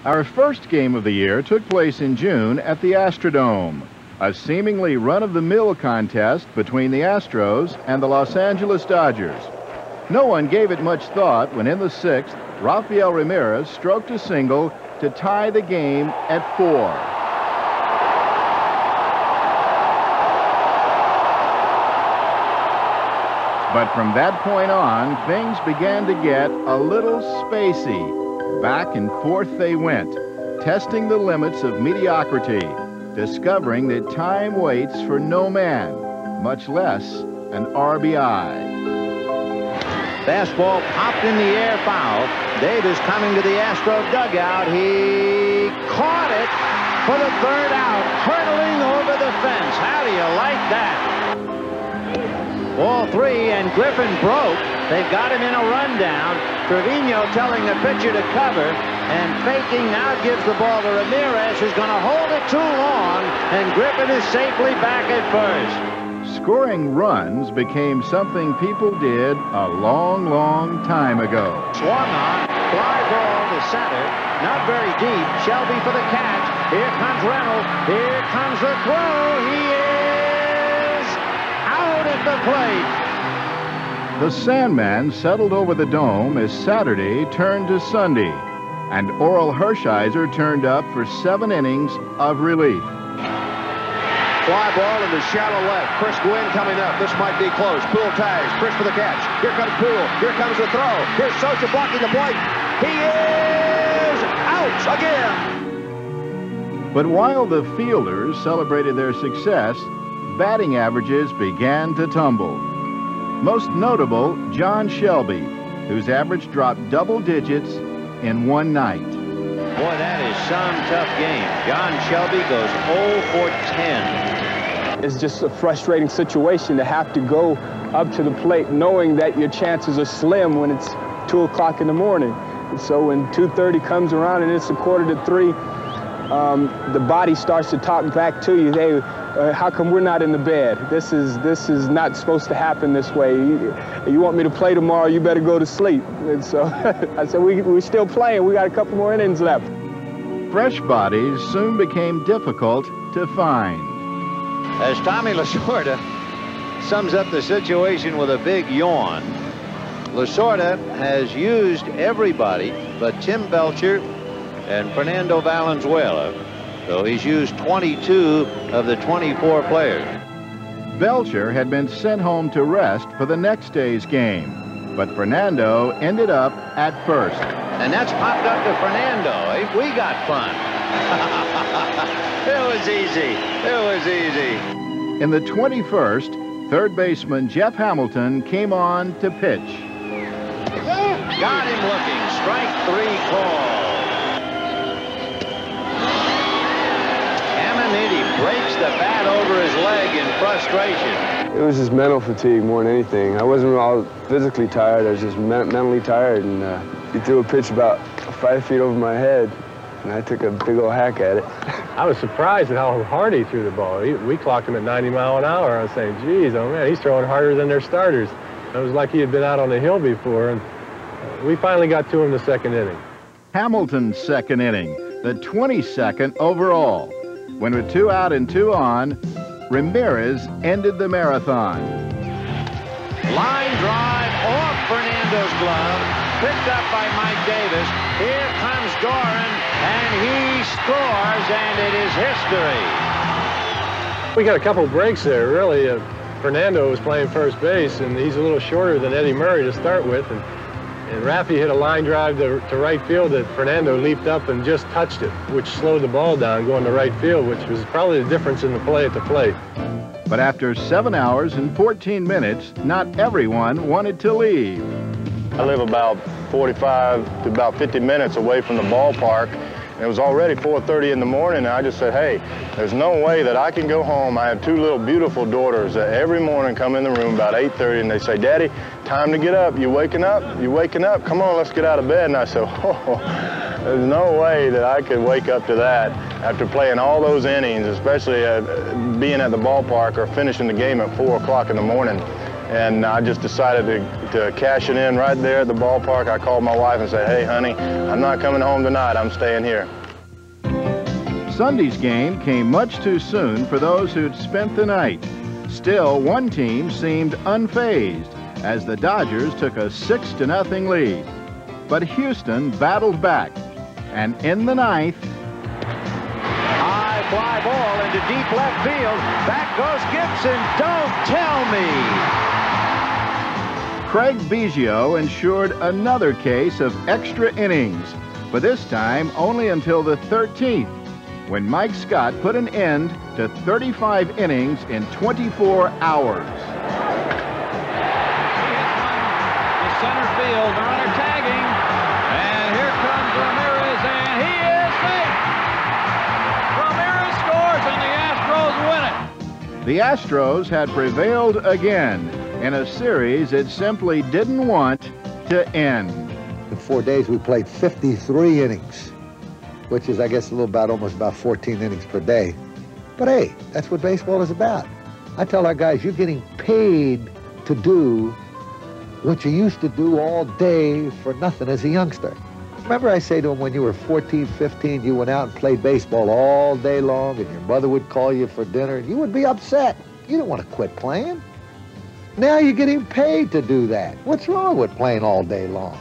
Our first game of the year took place in June at the Astrodome, a seemingly run-of-the-mill contest between the Astros and the Los Angeles Dodgers. No one gave it much thought when in the sixth, Rafael Ramirez stroked a single to tie the game at 4. But from that point on, things began to get a little spacey. Back and forth they went, testing the limits of mediocrity, discovering that time waits for no man, much less an RBI. Fastball popped in the air, foul. Davis coming to the Astro dugout. He caught it for the third out, hurtling over the fence. How do you like that? Ball 3, and Griffin broke. They've got him in a rundown. Trevino telling the pitcher to cover, and faking now gives the ball to Ramirez, who's going to hold it too long, and Griffin is safely back at first. Scoring runs became something people did a long, long time ago. Swung on, fly ball to center, not very deep. Shelby for the catch. Here comes Reynolds. Here comes the throw. He is out at the plate. The Sandman settled over the dome as Saturday turned to Sunday, and Oral Hershiser turned up for 7 innings of relief. Fly ball in the shallow left. Chris Gwynn coming up. This might be close. Poole tags. Chris for the catch. Here comes Poole. Here comes the throw. Here's Socha blocking the plate. He is out again. But while the fielders celebrated their success, batting averages began to tumble. Most notable, John Shelby, whose average dropped double digits in one night. Boy, that is some tough game. John Shelby goes 0 for 10. It's just a frustrating situation to have to go up to the plate knowing that your chances are slim when it's 2 o'clock in the morning. And so when 2:30 comes around and it's a 2:45, the body starts to talk back to you. Hey, how come we're not in the bed? This is not supposed to happen this way. You want me to play tomorrow, you better go to sleep. And so I said, we're still playing. We got a couple more innings left. Fresh bodies soon became difficult to find. As Tommy Lasorda sums up the situation with a big yawn, Lasorda has used everybody but Tim Belcher and Fernando Valenzuela. So he's used 22 of the 24 players. Belcher had been sent home to rest for the next day's game, but Fernando ended up at first. And that's popped up to Fernando. Hey, we got fun. It was easy. It was easy. In the 21st, third baseman Jeff Hamilton came on to pitch. Got him looking. Strike 3 call. He breaks the bat over his leg in frustration. It was just mental fatigue more than anything. I wasn't all physically tired. I was just mentally tired. And he threw a pitch about 5 feet over my head, and I took a big old hack at it. I was surprised at how hard he threw the ball. We clocked him at 90 miles an hour. I was saying, geez, oh man, he's throwing harder than their starters. It was like he had been out on the hill before, and we finally got to him the second inning. Hamilton's second inning, the 22nd overall. When with 2 out and 2 on, Ramirez ended the marathon. Line drive off Fernando's glove, picked up by Mike Davis. Here comes Doran, and he scores, and it is history. We got a couple breaks there, really. Fernando was playing first base, and he's a little shorter than Eddie Murray to start with. And Raffy hit a line drive to right field that Fernando leaped up and just touched it, which slowed the ball down going to right field, which was probably the difference in the play at the plate. But after 7 hours and 14 minutes, not everyone wanted to leave. I live about 45 to about 50 minutes away from the ballpark. And it was already 4:30 in the morning, and I just said, hey, there's no way that I can go home. I have 2 little beautiful daughters that every morning come in the room about 8:30, and they say, Daddy, time to get up. You waking up? You waking up? Come on, let's get out of bed. And I said, oh, there's no way that I could wake up to that after playing all those innings, especially being at the ballpark or finishing the game at 4 o'clock in the morning. And I just decided to cash it in right there at the ballpark. I called my wife and said, hey, honey, I'm not coming home tonight. I'm staying here. Sunday's game came much too soon for those who'd spent the night. Still, one team seemed unfazed as the Dodgers took a 6-0 lead. But Houston battled back, and in the ninth, high fly ball into deep left field. Back goes Gibson. Don't tell me. Craig Biggio ensured another case of extra innings, but this time only until the 13th, when Mike Scott put an end to 35 innings in 24 hours. The center field, runner tagging, and here comes Ramirez, and he is safe. Ramirez scores, and the Astros win it. The Astros had prevailed again in a series it simply didn't want to end. In 4 days, we played 53 innings, which is, I guess, almost about 14 innings per day. But hey, that's what baseball is about. I tell our guys, you're getting paid to do what you used to do all day for nothing as a youngster. Remember I say to them, when you were 14, 15, you went out and played baseball all day long, and your mother would call you for dinner, and you would be upset. You didn't want to quit playing. Now you're getting paid to do that. What's wrong with playing all day long?